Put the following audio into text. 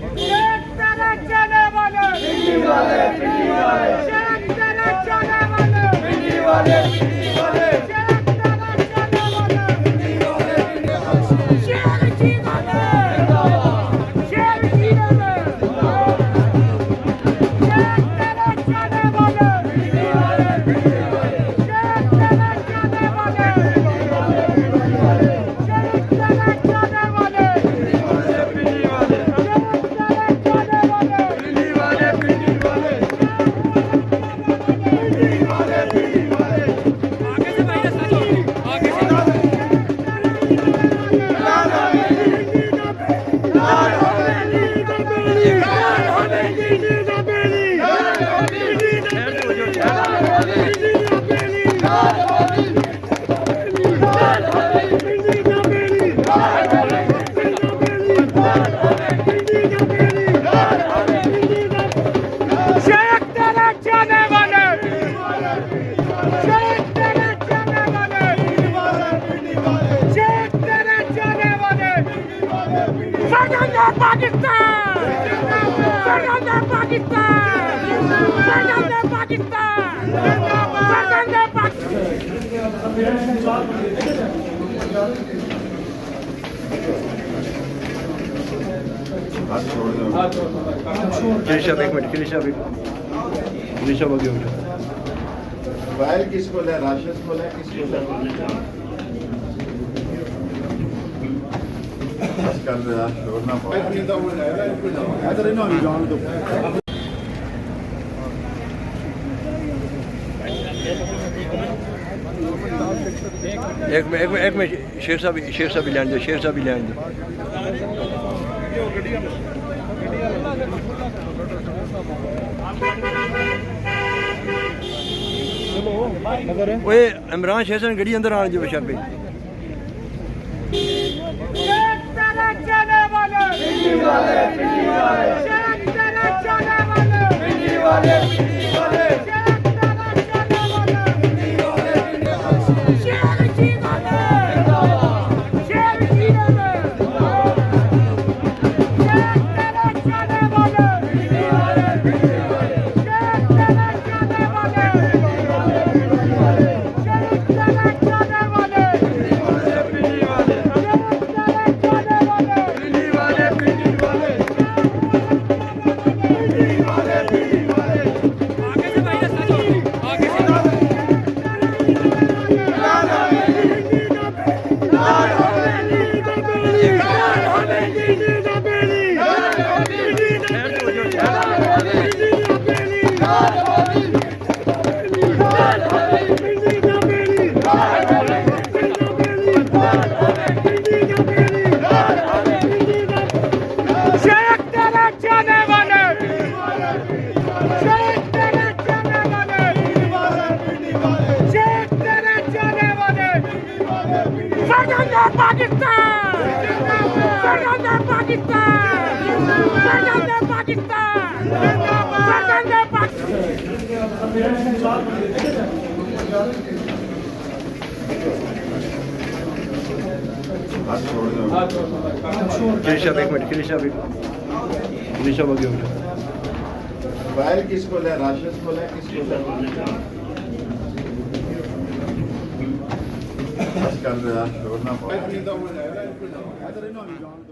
शेख तेरे चने वाले पिंडी वाले शेख तेरे चने वाले पिंडी वाले शेख तेरे चने वाले पिंडी वाले शेख जी वाले शेख जी वाले शेख तेरे चने वाले शेख तेरे चने वाले शेख तेरे चने वाले शेख तेरे चने वाले शेख तेरे चने वाले शेख तेरे चने वाले सरगंदा पाकिस्तान सरगंदा पाकिस्तान सरगंदा पाकिस्तान सरगंदा फिनिश अप एक मिनट फिनिश अप हो गया फाइल किसको ले राशिद को ले किसको ले बस कर दे यार छोड़ना पड़ेगा इधर इन्हों नहीं जान दो एक मिनट शेर साहब भी लैंड दो शेर साहब भी लैंड दो ओए इमरान शेर साहब गड्डी अंदर आने जो बेशक भाई शेख तेरे चने वाले शेख तेरे चने वाले पिंडी वाले शेख तेरे चने वाले शेख जी वाले शेख जी वाले शेख तेरे चने वाले शेख तेरे चने वाले शेख तेरे चने वाले शेख तेरे चने वाले शेख तेरे चने वाले शेख तेरे चने वाले सरगंदा पाकिस्तान सरगंदा पाकिस्तान सरगंदा पाकिस्तान सरगंदा हाथ छोड़ दो फिनिश अप एक मिनट फिनिश अप हो गया फाइल किसको ले राशिद को ले किसको ले बस कर दे यार छोड़ना पड़ेगा इधर इन्हों नहीं जान